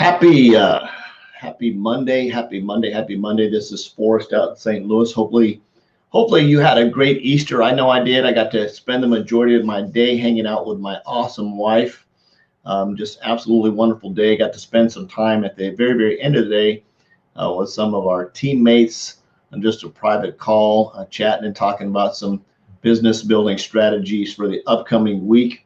Happy happy Monday, happy Monday, happy Monday. This is Forrest out in St. Louis. Hopefully you had a great Easter. I know I did. I got to spend the majority of my day hanging out with my awesome wife. Just absolutely wonderful day. Got to spend some time at the very end of the day with some of our teammates and just a private call, chatting and talking about some business building strategies for the upcoming week.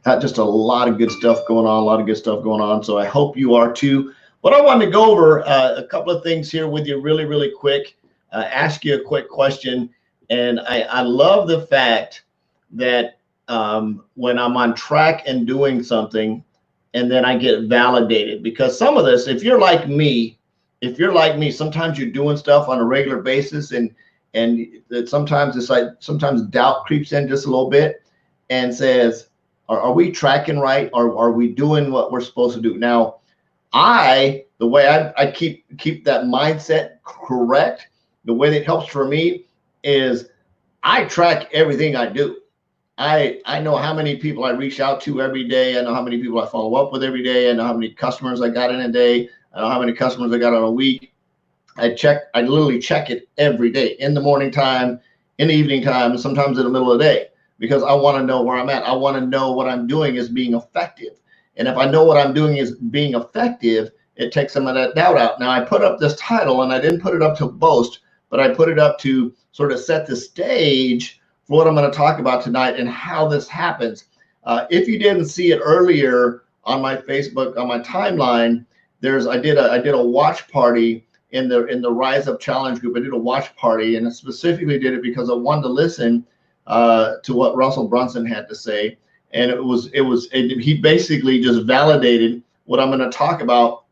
Got just a lot of good stuff going on, So I hope you are too. But I wanted to go over a couple of things here with you really quick, ask you a quick question. And I love the fact that when I'm on track and doing something and then I get validated, because some of this, if you're like me, sometimes you're doing stuff on a regular basis and sometimes it's like, sometimes doubt creeps in just a little bit and says, are we tracking right? Are we doing what we're supposed to do? Now, the way I keep that mindset correct, the way that helps for me is I track everything I do. I know how many people I reach out to every day. I know how many people I follow up with every day. I know how many customers I got in a day. I know how many customers I got on a week. I literally check it every day, in the morning time, in the evening time, and sometimes in the middle of the day, because I want to know where I'm at. I want to know what I'm doing is being effective. And if I know what I'm doing is being effective, it takes some of that doubt out. Now, I put up this title, and I didn't put it up to boast, but I put it up to sort of set the stage for what I'm going to talk about tonight and how this happens. If you didn't see it earlier on my Facebook, on my timeline, I did a watch party in the Rise Up Challenge group. I did a watch party, and I specifically did it because I wanted to listen to what Russell Brunson had to say, and he basically just validated what I'm going to talk about.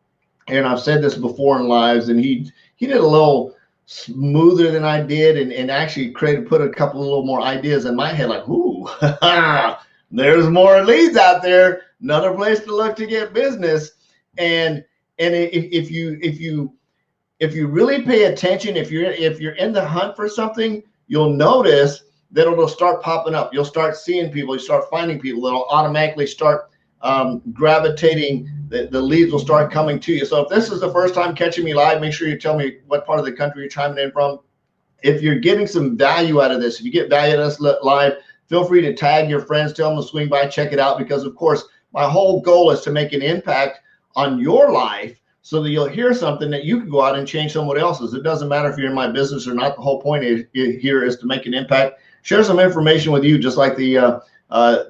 And I've said this before in lives, and he did a little smoother than I did, and actually put a couple of little more ideas in my head, like, ooh, there's more leads out there, another place to look to get business. And if you really pay attention, if you're in the hunt for something, you'll notice that it'll start popping up. You'll start seeing people, you start finding people that'll automatically start gravitating. The leads will start coming to you. So if this is the first time catching me live, make sure you tell me what part of the country you're chiming in from. If you're getting some value out of this, if you get value out of this live, feel free to tag your friends, tell them to swing by, check it out, because of course, my whole goal is to make an impact on your life so that you'll hear something that you can go out and change someone else's. It doesn't matter if you're in my business or not. The whole point here is to make an impact. Share some information with you, just like the live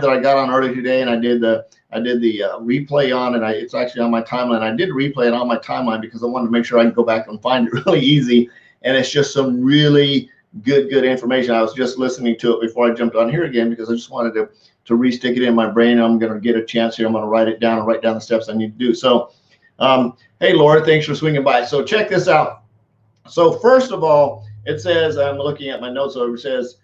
that I got on earlier today, and I did the replay on, and it's actually on my timeline. I did replay it on my timeline because I wanted to make sure I can go back and find it really easy, and it's just some really good information. I was just listening to it before I jumped on here again because I just wanted to re-stick it in my brain. I'm going to get a chance here. I'm going to write it down and write down the steps I need to do. So, hey, Laura, thanks for swinging by. So check this out. So first of all, it says, I'm looking at my notes over, it says,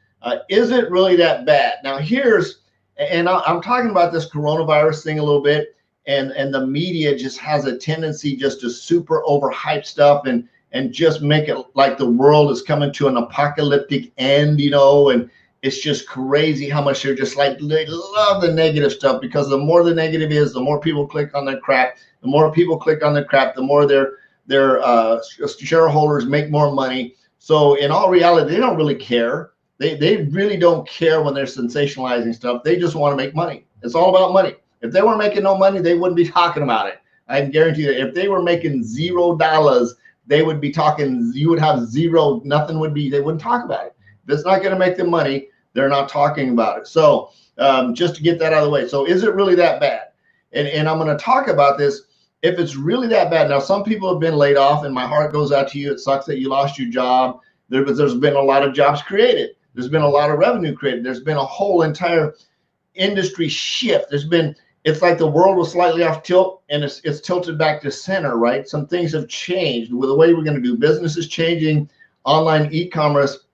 is it really that bad? Now I'm talking about this coronavirus thing a little bit, and the media just has a tendency just to super overhype stuff and just make it like the world is coming to an apocalyptic end, and it's just crazy how much they're just like, they love the negative stuff, because the more the negative is, the more people click on their crap. The more people click on their crap, the more their shareholders make more money. So in all reality, they don't really care. They really don't care when they're sensationalizing stuff. They just want to make money. It's all about money. If they weren't making no money, they wouldn't be talking about it. I can guarantee you that if they were making $0, they would be talking, you would have zero, nothing would be, they wouldn't talk about it. If it's not going to make them money, they're not talking about it. So just to get that out of the way. So is it really that bad? And I'm going to talk about this. If it's really that bad, now some people have been laid off, and my heart goes out to you. It sucks that you lost your job. There's been a lot of jobs created. There's been a lot of revenue created. There's been a whole entire industry shift. It's like the world was slightly off tilt, and it's tilted back to center, right? Some things have changed with the way we're going to do business is changing. Online e-commerce.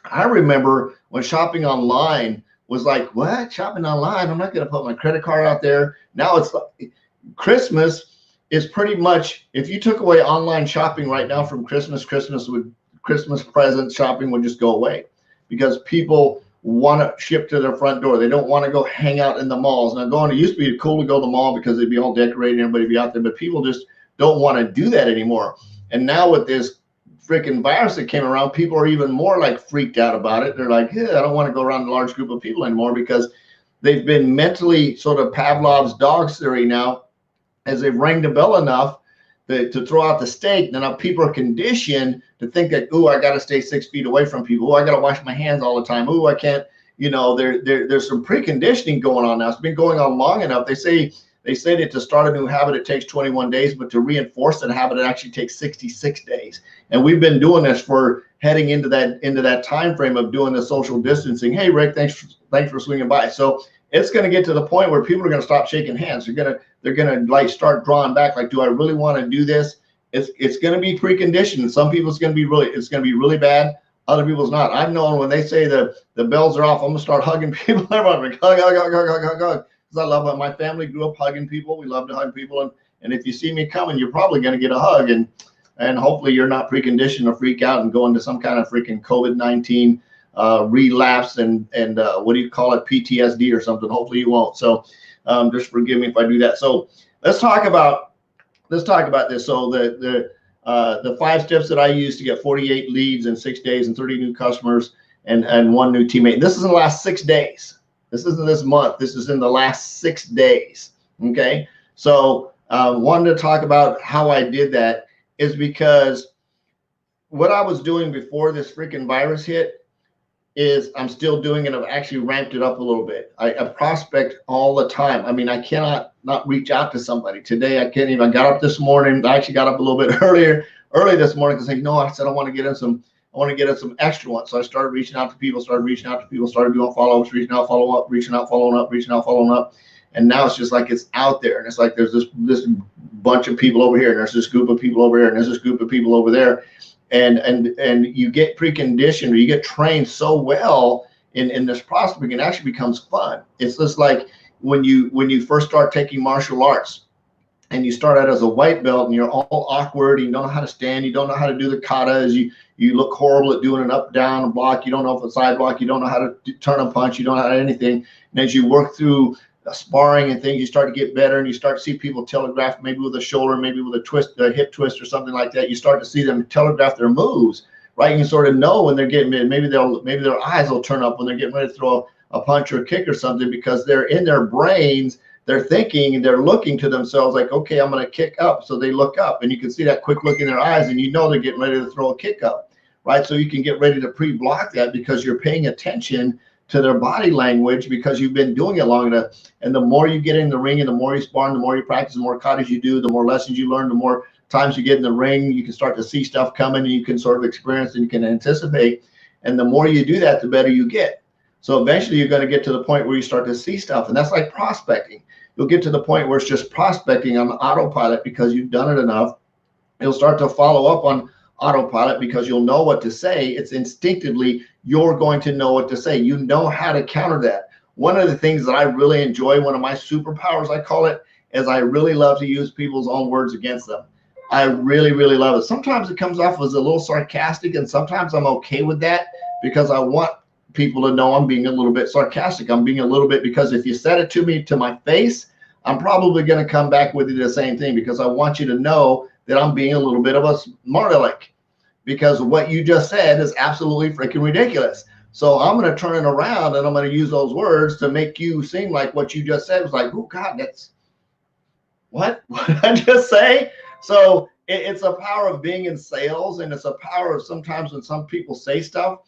I remember when shopping online was like, what? Shopping online? I'm not going to put my credit card out there. Now it's like Christmas is pretty much, if you took away online shopping right now from Christmas present shopping would just go away, because people want to ship to their front door. They don't want to go hang out in the malls. Now, it used to be cool to go to the mall because they'd be all decorated and everybody be out there, but people just don't want to do that anymore. And now with this freaking virus that came around, people are even more like freaked out about it. They're like, I don't want to go around a large group of people anymore, because they've been mentally sort of Pavlov's dog theory now, as they've rang the bell enough to throw out the steak. Now people are conditioned to think that, I got to stay 6 feet away from people. I got to wash my hands all the time. I can't, there's some preconditioning going on now. It's been going on long enough. They say that to start a new habit, it takes 21 days, but to reinforce that habit, it actually takes 66 days. And we've been doing this for heading into that time frame of doing the social distancing. Hey, Rick, thanks for swinging by. So it's going to get to the point where people are going to stop shaking hands. They're going to like start drawing back. Like, do I really want to do this? It's going to be preconditioned. Some people it's going to be really bad. Other people's not. I've known when they say the bells are off, I'm going to start hugging people. Everyone like, hug. Because I love it. My family grew up hugging people. We love to hug people. And if you see me coming, you're probably going to get a hug. And hopefully you're not preconditioned to freak out and go into some kind of freaking COVID-19 relapse and what do you call it, PTSD or something. Hopefully you won't. So just forgive me if I do that. So let's talk about this. So the 5 steps that I use to get 48 leads in 6 days and 30 new customers and 1 new teammate. This is in the last 6 days. This isn't this month. This is in the last 6 days. Okay. So wanted to talk about how I did that is because what I was doing before this freaking virus hit is I'm still doing it. I've actually ramped it up a little bit. I prospect all the time. I mean, I cannot not reach out to somebody. Today, I can't even. I got up this morning. I actually got up a little bit early this morning because I said I want to get in some extra ones. So I started reaching out to people, started doing follow-ups, reaching out, following up. And now it's just like it's out there. And it's like there's this bunch of people over here, and there's this group of people over here, and there's this group of people over there. And you get preconditioned, or you get trained so well in this prospecting, it actually becomes fun. It's just like when you first start taking martial arts and you start out as a white belt and you're all awkward, and you don't know how to stand, you don't know how to do the katas, you look horrible at doing an up, down, block, you don't know if it's side block, you don't know how to turn a punch, you don't know how to do anything. And as you work through sparring and things, you start to get better, and you start to see people telegraph, maybe with a shoulder, maybe with a hip twist or something like that. You start to see them telegraph their moves, right? You can sort of know when they're getting, maybe their eyes will turn up when they're getting ready to throw a punch or a kick or something, because they're in their brains, they're thinking and they're looking to themselves like, okay, I'm going to kick up. So they look up, and you can see that quick look in their eyes, and you know they're getting ready to throw a kick up, right? So you can get ready to pre-block that because you're paying attention to their body language because you've been doing it long enough. And the more you get in the ring and the more you spar and the more you practice, the more katas you do, the more lessons you learn, the more times you get in the ring, you can start to see stuff coming, and you can sort of experience and you can anticipate. And the more you do that, the better you get. So eventually you're going to get to the point where you start to see stuff. And that's like prospecting. You'll get to the point where it's just prospecting on autopilot because you've done it enough. You'll start to follow up on autopilot because you'll know what to say. It's instinctively, you're going to know what to say. You know how to counter that. One of the things that I really enjoy, one of my superpowers, I call it, is I really love to use people's own words against them. I really, really love it. Sometimes it comes off as a little sarcastic, and sometimes I'm okay with that because I want people to know I'm being a little bit sarcastic. I'm being a little bit, because if you said it to me to my face, I'm probably going to come back with you the same thing, because I want you to know that I'm being a little bit of a smart aleck, because what you just said is absolutely freaking ridiculous. So I'm going to turn it around and I'm going to use those words to make you seem like what you just said was like, oh God, that's what did I just say? So it's a power of being in sales, and it's a power of sometimes when some people say stuff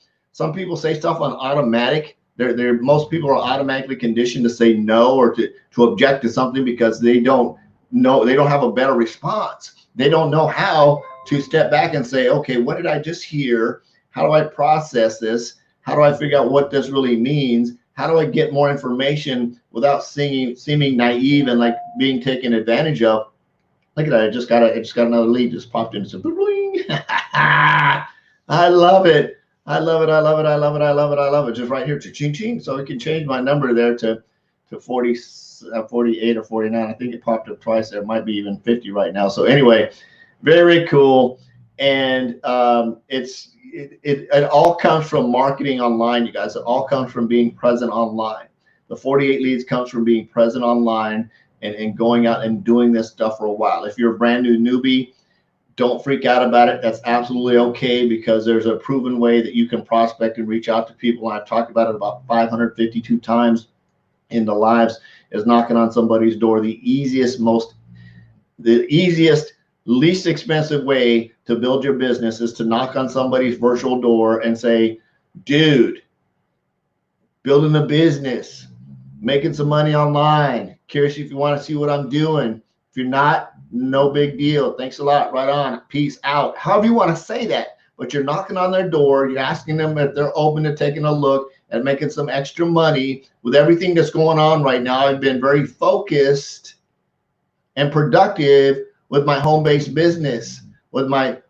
on automatic. Most people are automatically conditioned to say no or to object to something because they don't have a better response. They don't know how to step back and say, okay, what did I just hear? How do I process this? How do I figure out what this really means? How do I get more information without seeming naive and like being taken advantage of? Look at that. I just got another lead just popped in. It's a I love it. I love it. I love it. I love it. I love it. I love it. Just right here to ching ching. So we can change my number there to 48 or 49. I think it popped up twice. There might be even 50 right now. So anyway, very cool. And it all comes from marketing online, you guys. It all comes from being present online. The 48 leads comes from being present online and going out and doing this stuff for a while. If you're a brand new newbie, don't freak out about it. That's absolutely okay, because there's a proven way that you can prospect and reach out to people. And I've talked about it about 552 times in the lives, is knocking on somebody's door. The easiest, least expensive way to build your business is to knock on somebody's virtual door and say, dude, building a business, making some money online, curious if you want to see what I'm doing. If you're not, no big deal. Thanks a lot. Right on. Peace out. However you want to say that, but you're knocking on their door. You're asking them if they're open to taking a look and making some extra money. With everything that's going on right now, I've been very focused and productive with my home-based business, with my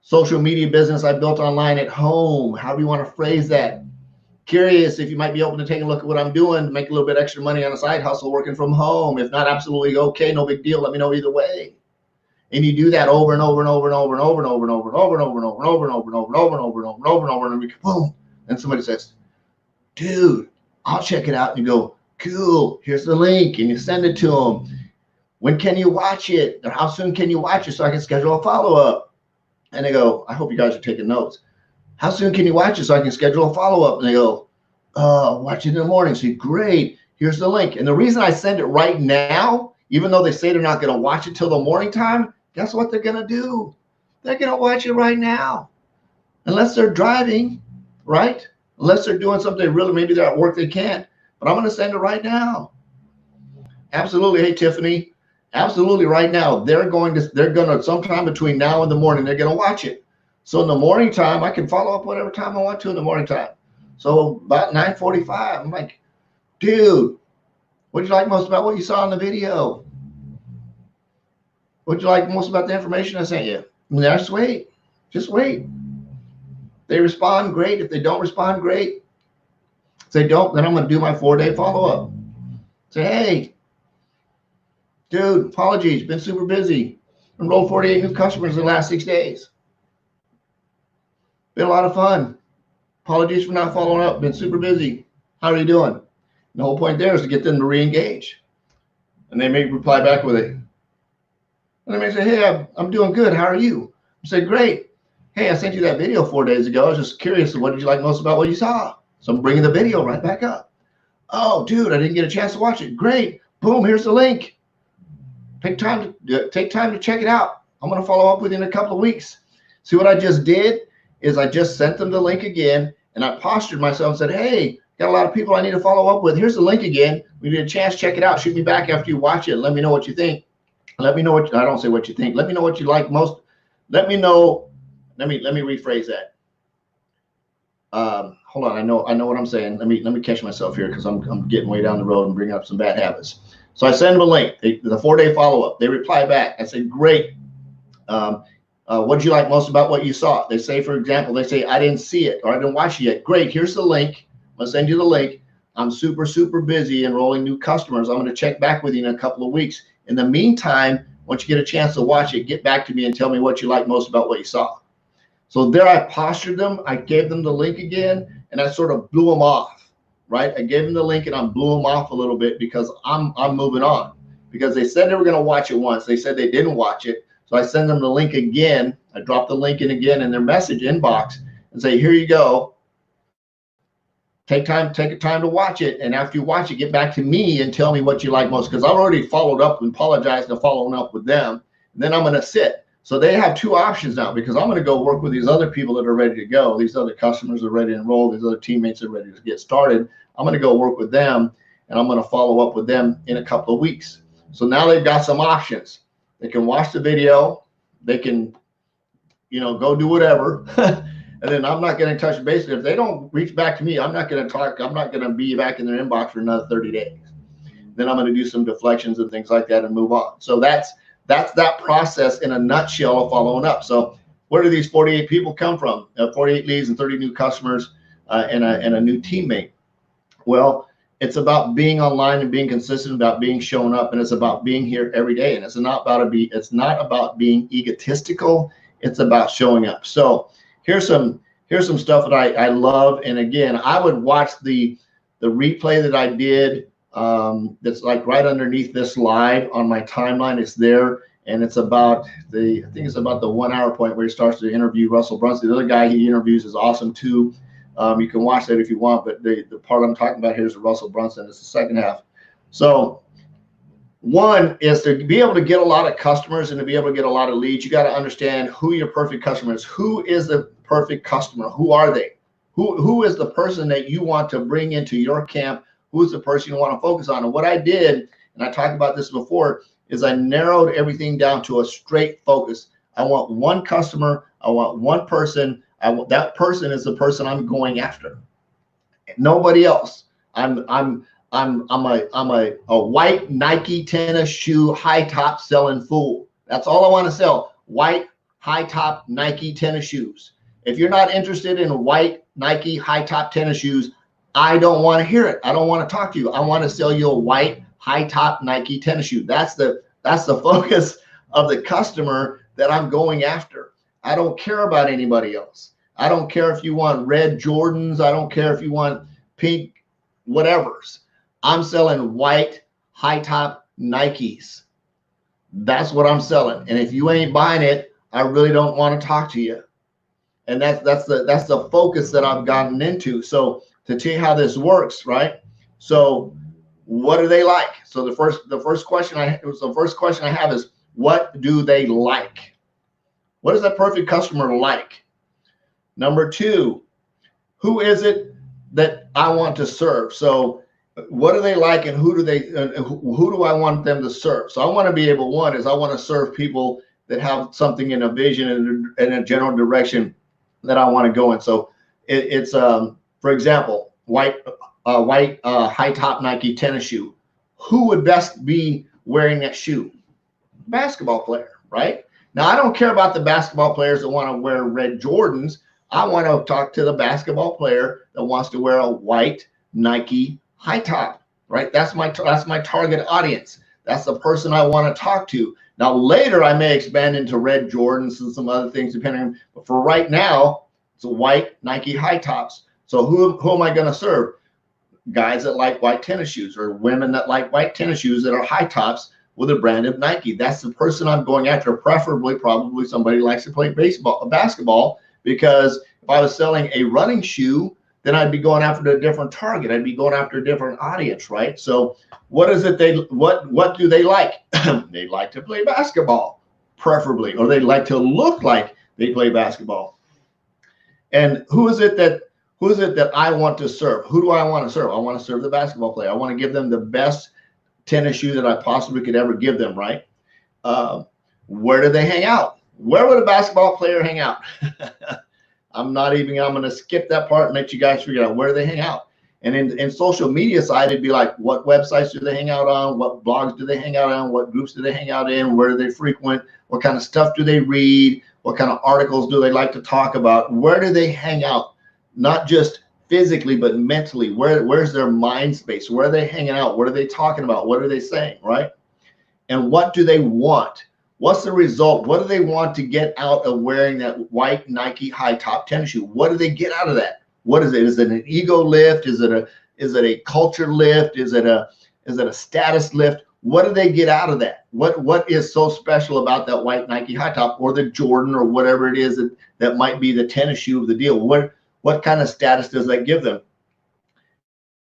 social media business I built online at home. However you want to phrase that. Curious if you might be open to taking a look at what I'm doing to make a little bit extra money on a side hustle working from home. If not, absolutely okay, no big deal. Let me know either way. And you do that over and over and over and over and over and over and over and over and over and over and over and over and over and over and over and over and over and over and over, boom. And somebody says, dude, I'll check it out. And you go, cool, here's the link. And you send it to them. When can you watch it? Or how soon can you watch it so I can schedule a follow-up? And they go, I hope you guys are taking notes. How soon can you watch it so I can schedule a follow-up? And they go, watch it in the morning. So great, here's the link. And the reason I send it right now, even though they say they're not going to watch it till the morning time, guess what they're going to do? They're going to watch it right now. Unless they're driving, right? Unless they're doing something really, maybe they're at work, they can't. But I'm going to send it right now. Absolutely. Hey, Tiffany. Absolutely right now. They're going to sometime between now and the morning, they're going to watch it. So in the morning time, I can follow up whatever time I want to in the morning time. So about 9:45, I'm like, dude, what did you like most about what you saw in the video? What did you like most about the information I sent you? And just wait. Just wait. They respond, great. If they don't respond, great. If they don't, then I'm going to do my 4-day follow-up. Say, hey, dude, apologies, been super busy. Enrolled 48 new customers in the last 6 days. Been a lot of fun. Apologies for not following up. Been super busy. How are you doing? And the whole point there is to get them to re-engage. And they may reply back with it. And they may say, hey, I'm doing good. How are you? I say, great. Hey, I sent you that video 4 days ago. I was just curious. What did you like most about what you saw? So I'm bringing the video right back up. Oh, dude, I didn't get a chance to watch it. Great. Boom, here's the link. Take time to check it out. I'm going to follow up with you in a couple of weeks. See what I just did is I just sent them the link again, and I postured myself and said, hey, got a lot of people I need to follow up with. Here's the link again. We need a chance. Check it out. Shoot me back after you watch it. Let me know what you think. Let me know what I don't say what you think. Let me know what you like most. Let me know. Let me rephrase that. Hold on. I know what I'm saying. Let me catch myself here because I'm getting way down the road and bringing up some bad habits. So I send them a link, the 4-day follow-up. They reply back. I say, great. What did you like most about what you saw? They say, for example, they say, I didn't see it or I didn't watch it yet. Great. Here's the link. I'm going to send you the link. I'm super, super busy enrolling new customers. I'm going to check back with you in a couple of weeks. In the meantime, once you get a chance to watch it, get back to me and tell me what you like most about what you saw. So there I postured them. I gave them the link again, and I sort of blew them off, right? I gave them the link and I blew them off a little bit because I'm moving on. Because they said they were going to watch it once. They said they didn't watch it. So I send them the link again. I drop the link in again in their message inbox and say, here you go. Take time to watch it. And after you watch it, get back to me and tell me what you like most. Because I've already followed up and apologized for following up with them. And then I'm going to sit. So they have two options now because I'm going to go work with these other people that are ready to go. These other customers are ready to enroll. These other teammates are ready to get started. I'm going to go work with them and I'm going to follow up with them in a couple of weeks. So now they've got some options. They can watch the video. They can, go do whatever. And then I'm not going to touch base. If they don't reach back to me, I'm not going to talk. I'm not going to be back in their inbox for another 30 days. Then I'm going to do some deflections and things like that and move on. So that's that process in a nutshell of following up. So where do these 48 people come from? 48 leads and 30 new customers and a new teammate. Well, it's about being online and being consistent, about being shown up, and it's about being here every day. And it's not about being egotistical. It's about showing up. So here's some stuff that I love. And again, I would watch the replay that I did. That's like right underneath this live on my timeline. It's there, and it's about I think it's about the 1 hour point where he starts to interview Russell Brunson. The other guy he interviews is awesome too. You can watch that if you want, but the part I'm talking about here is Russell Brunson. It's the second half. So one is to be able to get a lot of customers and to be able to get a lot of leads. You got to understand who your perfect customer is. Who is the perfect customer? Who are they? Who is the person that you want to bring into your camp? Who's the person you want to focus on? And what I did, and I talked about this before, is I narrowed everything down to a straight focus. I want one customer. I want one person. That person is the person I'm going after. Nobody else. I'm a white Nike tennis shoe high top selling fool. That's all I want to sell. White high top Nike tennis shoes. If you're not interested in white Nike high top tennis shoes, I don't want to hear it. I don't want to talk to you. I want to sell you a white high top Nike tennis shoe. That's the focus of the customer that I'm going after. I don't care about anybody else. I don't care if you want red Jordans. I don't care if you want pink whatevers. I'm selling white high top Nikes. That's what I'm selling. And if you ain't buying it, I really don't want to talk to you. And that's the focus that I've gotten into. So to tell you how this works, right? So what do they like? So the first question I have is, what do they like? What is that perfect customer like? Number two, who is it that I want to serve? So what do they like, and who do I want them to serve? So I want to be able, one is I want to serve people that have something in a vision and a general direction that I want to go in. So it's for example, white high top Nike tennis shoe. Who would best be wearing that shoe? Basketball player, right? Now I don't care about the basketball players that want to wear red Jordans. I want to talk to the basketball player that wants to wear a white Nike high top, right? That's my target audience. That's the person I want to talk to. Now later I may expand into red Jordans and some other things depending on, but for right now it's a white Nike high tops. So who am I going to serve? Guys that like white tennis shoes, or women that like white tennis shoes that are high tops with a brand of Nike. That's the person I'm going after. Preferably, probably somebody who likes to play basketball, because if I was selling a running shoe, then I'd be going after a different target. I'd be going after a different audience, right? So what is it what do they like? They like to play basketball, preferably, or they like to look like they play basketball. And who is it that I want to serve? Who do I want to serve? I want to serve the basketball player. I want to give them the best tennis shoe that I possibly could ever give them, right? Where do they hang out? Where would a basketball player hang out? I'm going to skip that part and let you guys figure out where they hang out. And in social media side, it'd be like, what websites do they hang out on? What blogs do they hang out on? What groups do they hang out in? Where do they frequent? What kind of stuff do they read? What kind of articles do they like to talk about? Where do they hang out? Not just physically, but mentally. Where's their mind space? Where are they hanging out? What are they talking about? What are they saying, right? And what do they want? What's the result? What do they want to get out of wearing that white Nike high top tennis shoe? What do they get out of that? What is it? Is it an ego lift? Is it a culture lift? Is it a status lift? What do they get out of that? What is so special about that white Nike high top, or the Jordan, or whatever it is that might be the tennis shoe of the deal? What kind of status does that give them?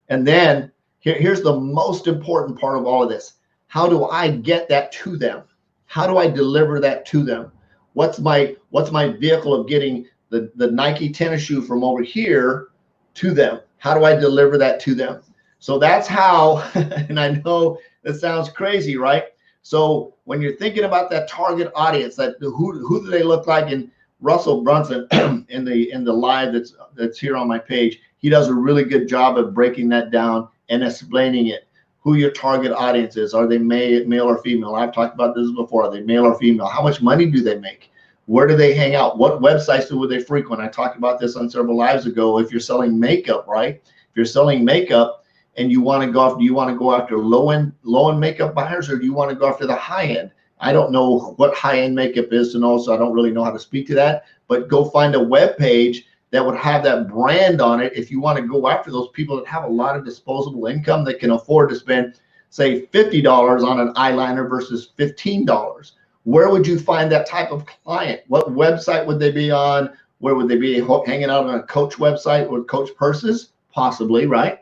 And then here's the most important part of all of this. How do I get that to them? How do I deliver that to them? What's my vehicle of getting the Nike tennis shoe from over here to them? How do I deliver that to them? So that's how, and I know that sounds crazy, right? So when you're thinking about that target audience, that who do they look like? And Russell Brunson in the live that's here on my page, he does a really good job of breaking that down and explaining it. Who your target audience is. Are they male or female? I've talked about this before. Are they male or female? How much money do they make? Where do they hang out? What websites do they frequent? I talked about this on several lives ago. If you're selling makeup, right? If you're selling makeup and you want to go after, do you want to go after low end makeup buyers, or do you want to go after the high end? I don't know what high-end makeup is to know, so I don't really know how to speak to that. But go find a web page that would have that brand on it if you want to go after those people that have a lot of disposable income that can afford to spend, say, $50 on an eyeliner versus $15. Where would you find that type of client? What website would they be on? Where would they be hanging out on a Coach website with Coach purses? Possibly, right?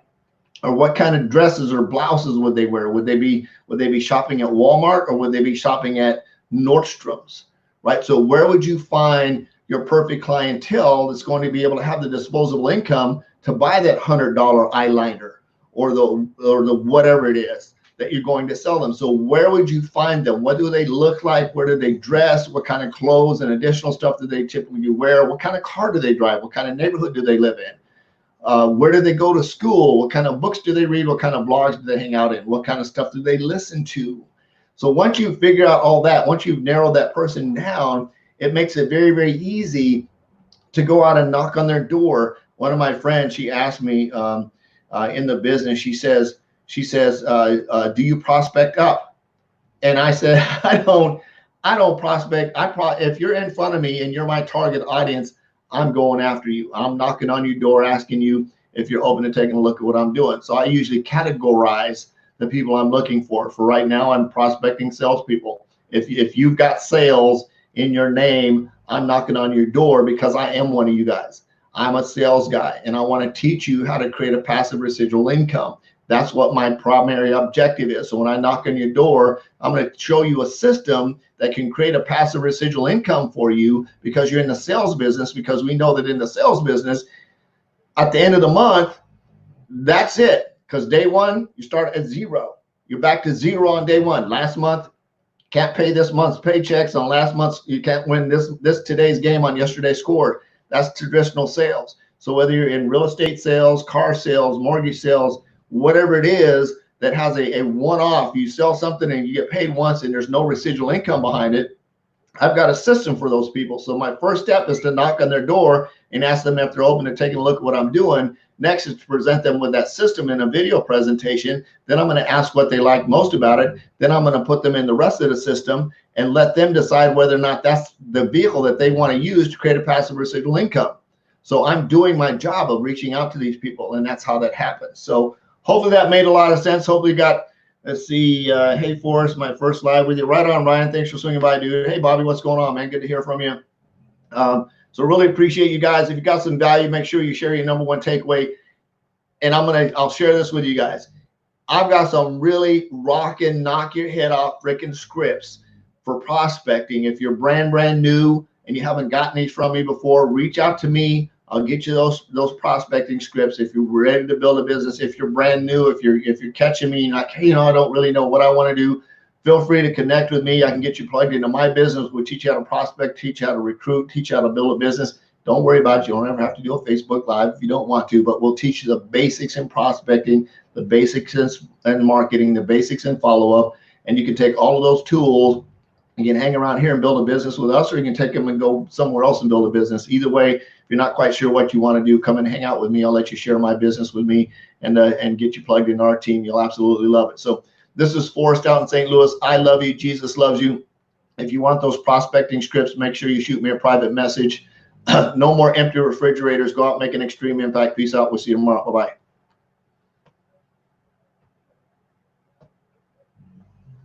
Or what kind of dresses or blouses would they wear? Would they be shopping at Walmart, or would they be shopping at Nordstrom's, right? So where would you find your perfect clientele that's going to be able to have the disposable income to buy that $100 eyeliner or the whatever it is that you're going to sell them? So where would you find them? What do they look like? Where do they dress? What kind of clothes and additional stuff do they typically wear? What kind of car do they drive? What kind of neighborhood do they live in? Where do they go to school? What kind of books do they read? What kind of blogs do they hang out in? What kind of stuff do they listen to? So once you figure out all that, once you've narrowed that person down, it makes it very, very easy to go out and knock on their door. One of my friends, she asked me in the business, she says, do you prospect up? And I said, I don't prospect. If you're in front of me and you're my target audience, I'm going after you. I'm knocking on your door, asking you if you're open to taking a look at what I'm doing. So I usually categorize the people I'm looking for. For right now, I'm prospecting salespeople. If you've got sales in your name, I'm knocking on your door because I am one of you guys. I'm a sales guy, and I want to teach you how to create a passive residual income. That's what my primary objective is. So when I knock on your door, I'm going to show you a system that can create a passive residual income for you because you're in the sales business, because we know that in the sales business, at the end of the month, that's it. Because day one, you start at zero. You're back to zero on day one. Last month, can't pay this month's paychecks. On last month's, you can't win this today's game on yesterday's score. That's traditional sales. So whether you're in real estate sales, car sales, mortgage sales, whatever it is that has a one-off, you sell something and you get paid once and there's no residual income behind it, I've got a system for those people. So my first step is to knock on their door and ask them if they're open to taking a look at what I'm doing. Next is to present them with that system in a video presentation. Then I'm going to ask what they like most about it. Then I'm going to put them in the rest of the system and let them decide whether or not that's the vehicle that they want to use to create a passive residual income. So I'm doing my job of reaching out to these people, and that's how that happens. So hopefully that made a lot of sense. Hopefully you got, let's see, hey Forrest, my first live with you. Right on, Ryan. Thanks for swinging by, dude. Hey, Bobby, what's going on, man? Good to hear from you. So really appreciate you guys. If you got some value, make sure you share your number one takeaway. And I'll share this with you guys. I've got some really rockin', knock your head off freaking scripts for prospecting. If you're brand new and you haven't gotten these from me before, reach out to me. I'll get you those prospecting scripts. If you're ready to build a business, if you're brand new, if you're catching me like, hey, I don't really know what I want to do, feel free to connect with me. I can get you plugged into my business. We'll teach you how to prospect, teach you how to recruit, teach you how to build a business. Don't worry about it. You don't ever have to do a Facebook Live if you don't want to, but we'll teach you the basics in prospecting, the basics in marketing, the basics in follow-up, and you can take all of those tools. You can hang around here and build a business with us, or you can take them and go somewhere else and build a business. Either way, if you're not quite sure what you want to do, come and hang out with me. I'll let you share my business with me and get you plugged into our team. You'll absolutely love it. So this is Forrest out in St. Louis. I love you. Jesus loves you. If you want those prospecting scripts, make sure you shoot me a private message. No more empty refrigerators. Go out and make an extreme impact. Peace out. We'll see you tomorrow. Bye-bye.